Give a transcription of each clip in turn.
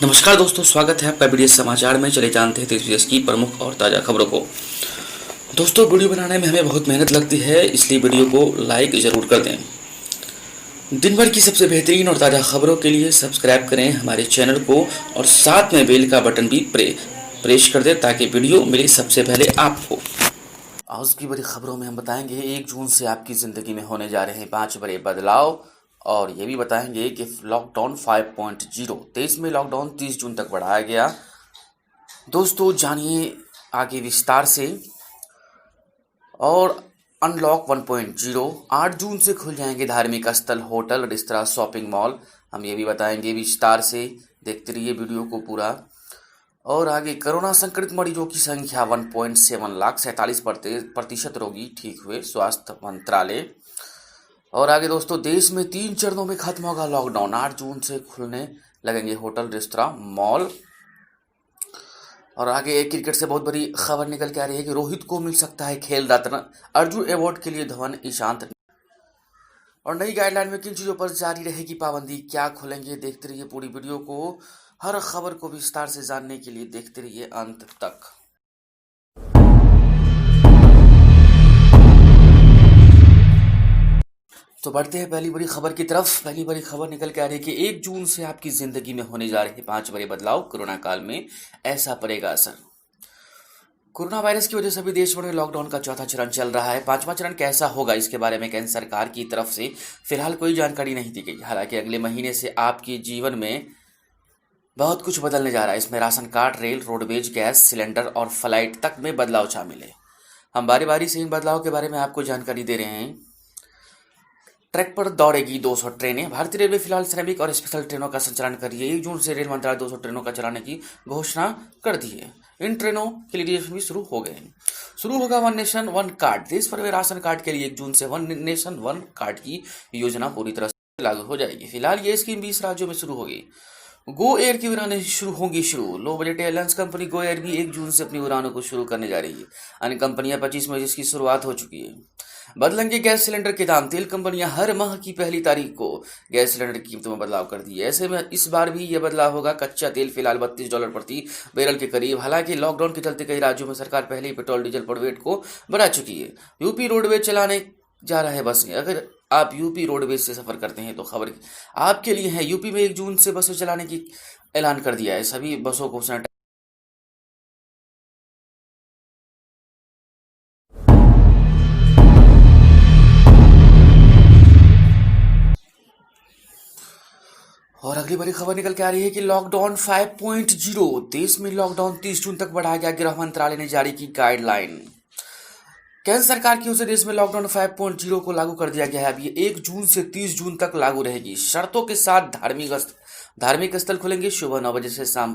नमस्कार दोस्तों, स्वागत है आपका वीडियो समाचार में। चले जानते हैं देश विदेश की प्रमुख और ताज़ा खबरों को। दोस्तों, वीडियो बनाने में हमें बहुत मेहनत लगती है, इसलिए वीडियो को लाइक ज़रूर कर दें। दिन भर की सबसे बेहतरीन और ताज़ा खबरों के लिए सब्सक्राइब करें हमारे चैनल को और साथ में बेल का बटन भी प्रेस कर दें ताकि वीडियो मिले सबसे पहले आपको। आज की बड़ी खबरों में हम बताएंगे 1 जून से आपकी ज़िंदगी में होने जा रहे हैं 5 बड़े बदलाव, और ये भी बताएंगे कि लॉकडाउन 5.0 देश में लॉकडाउन 30 जून तक बढ़ाया गया। दोस्तों, जानिए आगे विस्तार से। और अनलॉक 1.0 8 जून से खुल जाएंगे धार्मिक स्थल, होटल, रेस्तरां, शॉपिंग मॉल। हम ये भी बताएंगे विस्तार से, देखते रहिए वीडियो को पूरा। और आगे कोरोना संक्रमित मरीजों की संख्या 1.7 लाख, 47% रोगी ठीक हुए, स्वास्थ्य मंत्रालय। और आगे दोस्तों, देश में 3 चरणों में खत्म होगा लॉकडाउन, 8 जून से खुलने लगेंगे होटल, रेस्तरां, मॉल। और आगे क्रिकेट से बहुत बड़ी खबर निकल के आ रही है कि रोहित को मिल सकता है खेल रत्न, अर्जुन अवार्ड के लिए धवन, ईशांत। और नई गाइडलाइन में किन चीज़ों पर जारी रहेगी पाबंदी, क्या खुलेंगे, देखते रहिए पूरी वीडियो को। हर खबर को विस्तार से जानने के लिए देखते रहिए अंत तक। तो बढ़ते हैं पहली बड़ी खबर की तरफ। पहली बड़ी खबर निकल के आ रही है कि 1 जून से आपकी जिंदगी में होने जा रहे 5 बड़े बदलाव, कोरोना काल में ऐसा पड़ेगा असर। कोरोना वायरस की वजह से अभी देश भर में लॉकडाउन का चौथा चरण चल रहा है। 5वां चरण कैसा होगा, इसके बारे में केंद्र सरकार की तरफ से फिलहाल कोई जानकारी नहीं दी गई। हालांकि अगले महीने से आपके जीवन में बहुत कुछ बदलने जा रहा है। इसमें ration card, rail, roadways, gas cylinder और फ्लाइट तक में बदलाव शामिल है। हम बारी बारी से इन बदलाव के बारे में आपको जानकारी दे रहे हैं। ट्रैक पर दौड़ेगी 200 ट्रेनें। भारतीय रेलवे फिलहाल श्रमिक और स्पेशल ट्रेनों का संचालन कर रही है। 1 जून से रेल मंत्रालय 200 ट्रेनों का चलाने की घोषणा कर दी है। इन ट्रेनों के लिए भी शुरू हो गए हैं। शुरू होगा वन नेशन वन कार्ड। देश भर में राशन कार्ड के लिए 1 जून से वन नेशन वन कार्ड की योजना पूरी तरह से लागू हो जाएगी। फिलहाल ये स्कीम 20 राज्यों में शुरू होगी। गो एयर की उड़ानें शुरू होंगी। Low budget airlines company Go Air भी 1 जून से अपनी उड़ानों को शुरू करने जा रही है। अन्य कंपनियां 25 मई इसकी शुरुआत हो चुकी है। बदलेंगे गैस सिलेंडर के दाम। तेल कंपनियां हर माह की पहली तारीख को गैस सिलेंडर की कीमतों में बदलाव कर दी है। ऐसे में इस बार भी यह बदलाव होगा। कच्चा तेल फिलहाल $32 प्रति बैरल के करीब। हालांकि लॉकडाउन के चलते कई राज्यों में सरकार पहले ही पेट्रोल डीजल पर वेट को बढ़ा चुकी है। यूपी रोडवेज चलाने जा रहा है बसें। अगर आप यूपी रोडवेज से सफर करते हैं तो खबर आपके लिए है। यूपी में 1 जून से बसें चलाने की ऐलान कर दिया है। सभी बसों को और अगली बड़ी खबर निकल के आ रही है कि लॉकडाउन 5.0 देश में लॉकडाउन 30 जून तक बढ़ाया गया। गृह मंत्रालय ने जारी की गाइडलाइन। केंद्र सरकार की ओर से देश में लॉकडाउन 5.0 को लागू कर दिया गया है। अब ये 1 जून से 30 जून तक लागू रहेगी। शर्तों के साथ धार्मिक स्थल खुलेंगे। सुबह 9 बजे से शाम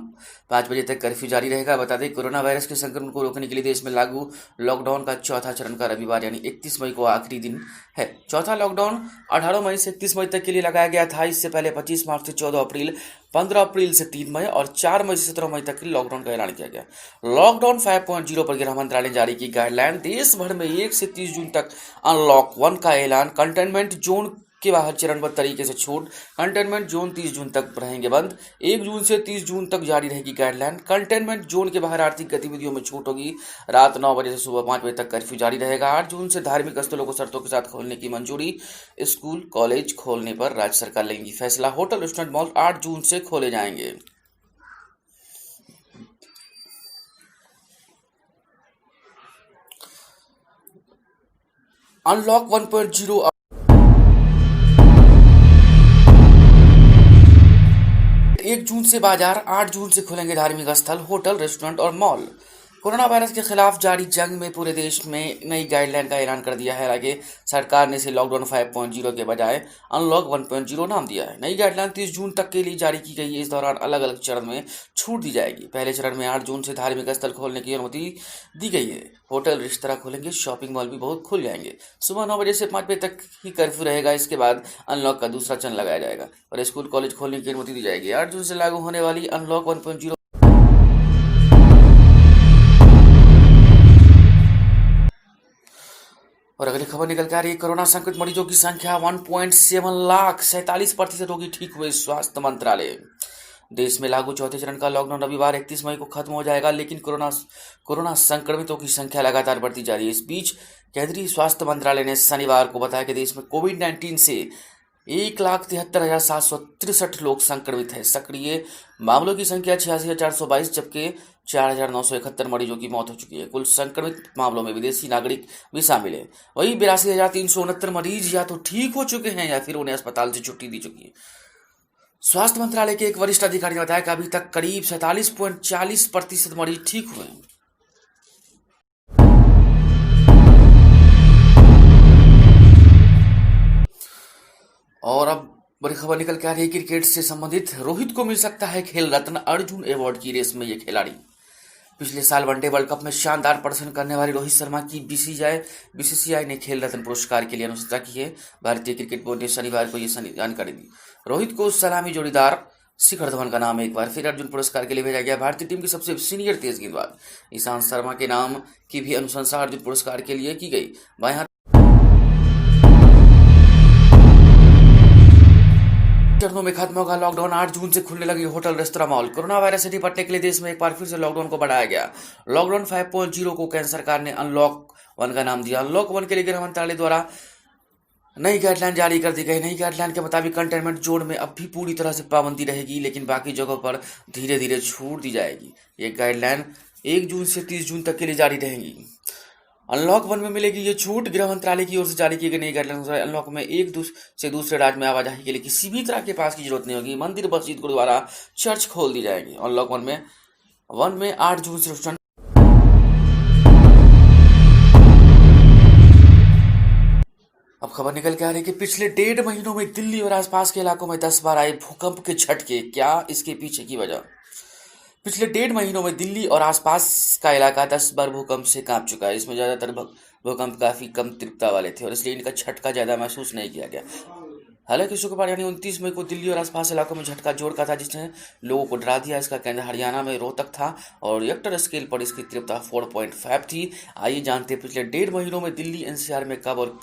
5 बजे तक कर्फ्यू जारी रहेगा। बता दें, कोरोना वायरस के संक्रमण को रोकने के लिए देश में लागू लॉकडाउन का चौथा चरण का रविवार यानी 31 मई को आखिरी दिन है। चौथा लॉकडाउन 18 मई से 31 मई तक के लिए लगाया गया था। इससे पहले 25 मार्च से 14 अप्रैल, 15 अप्रैल से 3 मई और 4 मई से 17 मई तक के लिए लॉकडाउन का ऐलान किया गया। लॉकडाउन 5.0 पर गृह मंत्रालय ने जारी की गाइडलाइन। देश भर में 1 से 30 जून तक अनलॉक 1 का ऐलान। कंटेनमेंट जोन के बाहर चरणबद्ध तरीके से छूट। कंटेनमेंट जोन 30 जून तक रहेंगे बंद। 1 जून से 30 जून तक जारी रहेगी गाइडलाइन। कंटेनमेंट जोन के बाहर आर्थिक गतिविधियों में छूट होगी। रात 9 बजे से सुबह 5 बजे तक कर्फ्यू जारी रहेगा। 8 जून से धार्मिक स्थलों को शर्तों के साथ खोलने की मंजूरी। स्कूल कॉलेज खोलने पर राज्य सरकार लेगी फैसला। होटल, रेस्टोरेंट, मॉल 8 जून से खोले जाएंगे। अनलॉक 1.0 1 जून से बाजार, 8 जून से खुलेंगे धार्मिक स्थल, होटल, रेस्टोरेंट और मॉल। कोरोना वायरस के खिलाफ जारी जंग में पूरे देश में नई गाइडलाइन का ऐलान कर दिया है। हालांकि सरकार ने इसे लॉकडाउन 5.0 के बजाय अनलॉक 1.0 नाम दिया है। नई गाइडलाइन 30 जून तक के लिए जारी की गई है। इस दौरान अलग अलग चरण में छूट दी जाएगी। पहले चरण में 8 जून से धार्मिक स्थल खोलने की अनुमति दी गई है। होटल, रेस्तरां खुलेंगे। शॉपिंग मॉल भी बहुत खुल जाएंगे। सुबह 9 बजे से 5 बजे तक ही कर्फ्यू रहेगा। इसके बाद अनलॉक का दूसरा चरण लगाया जाएगा और स्कूल कॉलेज खोलने की अनुमति दी जाएगी। 8 जून से लागू होने वाली अनलॉक 1.0 और अगली खबर निकल के आ रही है। कोरोना संक्रमित मरीजों की संख्या 1.7 लाख, 47% रोगी ठीक हुए, स्वास्थ्य मंत्रालय। देश में लागू चौथे चरण का लॉकडाउन रविवार 31 मई को खत्म हो जाएगा, लेकिन कोरोना संक्रमितों की संख्या लगातार बढ़ती जा रही है। इस बीच केंद्रीय स्वास्थ्य मंत्रालय ने शनिवार को बताया कि देश में कोविड-19 से 1,73,763 लोग संक्रमित हैं। सक्रिय मामलों की संख्या 86,422, जबकि 4,971 मरीजों की मौत हो चुकी है। कुल संक्रमित मामलों में विदेशी नागरिक भी शामिल है। वहीं 82,369 मरीज या तो ठीक हो चुके हैं या फिर उन्हें अस्पताल से छुट्टी दी चुकी है। स्वास्थ्य मंत्रालय के एक वरिष्ठ अधिकारी ने बताया कि अभी तक करीब 47.40% मरीज ठीक हुए हैं। और अब बड़ी खबर निकल के आ रही है क्रिकेट से संबंधित। रोहित को मिल सकता है खेल रत्न, अर्जुन अवार्ड की रेस में ये खिलाड़ी। पिछले साल वनडे वर्ल्ड कप में शानदार प्रदर्शन करने वाले रोहित शर्मा की बीसीसीआई ने खेल रत्न पुरस्कार के लिए अनुशंसा की है। भारतीय क्रिकेट बोर्ड ने शनिवार को ये जानकारी दी। रोहित को सलामी जोड़ीदार शिखर धवन का नाम एक बार फिर अर्जुन पुरस्कार के लिए भेजा गया। भारतीय टीम के सबसे सीनियर तेज गेंदबाज ईशांत शर्मा के नाम की भी अनुशंसा अर्जुन पुरस्कार के लिए की गई। बाएं हाथ चरणों में खत्म होगा लॉकडाउन। 8 जून से खुलने लगी hotel, restaurant, mall. Corona virus से निपटने के लिए देश में एक बार फिर से लॉकडाउन को बढ़ाया गया। लॉकडाउन 5.0 को केंद्र सरकार ने अनलॉक 1 का नाम दिया। अनलॉक 1 के लिए गृह मंत्रालय द्वारा नई गाइडलाइन जारी कर दी गई। नई गाइडलाइन के मुताबिक कंटेनमेंट जोन में अब भी पूरी तरह से पाबंदी रहेगी, लेकिन बाकी जगहों पर धीरे धीरे छूट दी जाएगी। ये गाइडलाइन 1 जून से 30 जून तक के लिए जारी रहेंगी। अनलॉक 1 में मिलेगी ये छूट। गृह मंत्रालय की ओर से जारी की गई नई गाइडलाइन अनुसार अनलॉक में एक से दूसरे राज्य में आवाजाही के लिए किसी भी तरह के पास की जरूरत नहीं होगी। मंदिर, मस्जिद, गुरुद्वारा, चर्च खोल दी जाएगी। अनलॉक 1 में 8 जून से अब खबर निकल के आ रही है कि पिछले 1.5 महीनों में दिल्ली और आसपास के इलाकों में 10 बार आए भूकंप के झटके। क्या इसके पीछे की वजह? पिछले 1.5 महीनों में दिल्ली और आसपास का इलाका 10 बार भूकंप से कांप चुका है। इसमें ज्यादातर भूकंप काफी कम तीव्रता वाले थे और इसलिए इनका झटका ज्यादा महसूस नहीं किया गया। हालांकि शुक्रवार यानी 29 मई को दिल्ली और आसपास इलाकों में झटका जोर का था, जिसने लोगों को डरा दिया। इसका केंद्र हरियाणा में रोहतक था और रिक्टर स्केल पर इसकी तीव्रता 4.5 थी। आइए जानते हैं पिछले 1.5 महीनों में दिल्ली एनसीआर में कब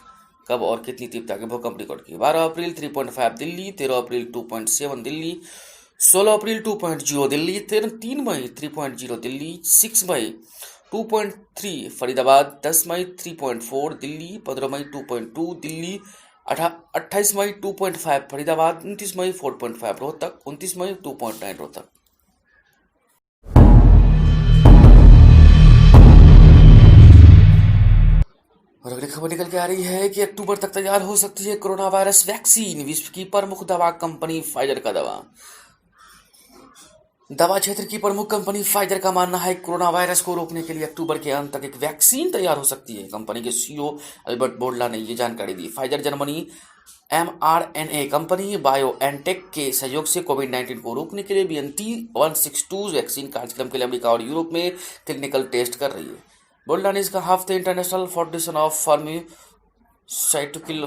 और कितनी तीव्रता के भूकंप रिकॉर्ड किए। 12 अप्रैल 3.5 दिल्ली, 13 अप्रैल 2.7 दिल्ली, 16 अप्रैल 2.0 दिल्ली, 3 मई 3.0 दिल्ली, 6 मई 2.3 फरीदाबाद, 10 मई 3.4 दिल्ली, 15 मई 2.2 दिल्ली, 28 मई 2.5 फरीदाबाद, 29 मई 4.5 रोहतक, 29 मई 2.9 रोहतक। और अगली खबर निकल के आ रही है कि अक्टूबर तक तैयार हो सकती है कोरोना वायरस वैक्सीन। विश्व की प्रमुख दवा कंपनी फाइजर का दवा क्षेत्र की प्रमुख कंपनी फाइजर का मानना है कोरोना वायरस को रोकने के लिए अक्टूबर के अंत तक एक वैक्सीन तैयार हो सकती है। कंपनी के सीईओ अल्बर्ट बोर्ला ने ये जानकारी दी। Pfizer Germany mRNA company BioNTech के सहयोग से कोविड-19 को रोकने के लिए BNT162 वैक्सीन कार्यक्रम के लिए अमेरिका और यूरोप में क्लिनिकल टेस्ट कर रही है। बोर्ला ने इसका हफ्ते international foundation of pharmaceutical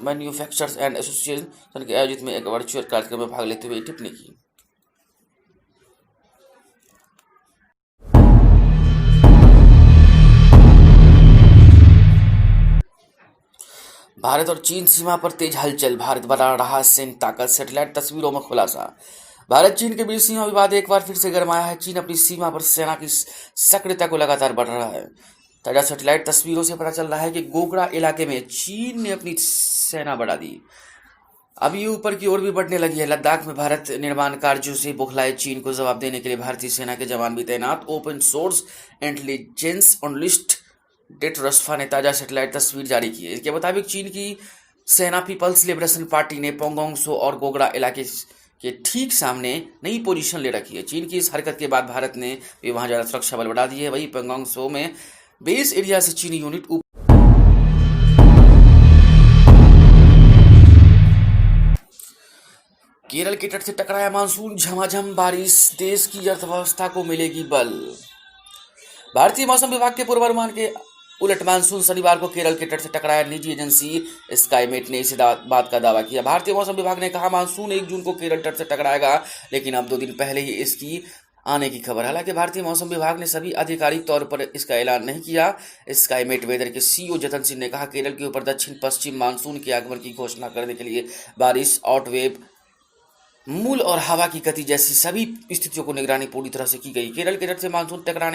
manufacturers and association के आयोजित में एक वर्चुअल कार्यक्रम में भाग लेते हुए टिप्पणी की। भारत और चीन सीमा पर तेज हलचल। भारत बढ़ा रहा सैन्य ताकत, सैटेलाइट तस्वीरों में खुलासा। भारत चीन के बीच सीमा विवाद एक बार फिर से गरमाया है। चीन अपनी सीमा पर सेना की सक्रियता को लगातार बढ़ रहा है। ताजा सैटेलाइट तस्वीरों से पता चल रहा है कि गोगरा इलाके में चीन ने अपनी सेना बढ़ा दी। अब ये ऊपर की ओर भी बढ़ने लगी है। लद्दाख में भारत निर्माण कार्यों से बौखलाए चीन को जवाब देने के लिए भारतीय सेना के जवान भी तैनात। Open source intelligence analyst Detresfa ने ताजा सैटेलाइट तस्वीर जारी की है। इसके मुताबिक चीन की सेना पीपल्स लिबरेशन पार्टी ने पोंगोंग सो और गोगरा इलाके के ठीक सामने नई पोजीशन ले रखी है। चीन की इस हरकत के बाद भारत ने भी वहां ज्यादा सुरक्षा बल बढ़ा दी है। वही पोंगोंग सो में बेस एरिया से चीनी यूनिट केरल के तट से टकराया मानसून, झमाझम बारिश, देश की अर्थव्यवस्था को मिलेगी बल। भारतीय मौसम विभाग के पूर्वानुमान के उलट मानसून शनिवार को केरल के तट से टकराया। निजी एजेंसी स्काईमेट ने इस बात का दावा किया। भारतीय मौसम विभाग ने कहा मानसून 1 जून को केरल तट से टकराएगा, लेकिन अब 2 दिन पहले ही इसकी आने की खबर। हालांकि भारतीय मौसम विभाग ने सभी आधिकारिक तौर पर इसका ऐलान नहीं किया। स्काईमेट वेदर के सीईओ जतन सिंह ने कहा केरल के ऊपर दक्षिण पश्चिम मानसून के आगमन की घोषणा करने के लिए बारिश, आउटवेव मूल और हवा की गति जैसी सभी स्थितियों को निगरानी पूरी तरह से की गई। केरल के तट से मानसून टकराने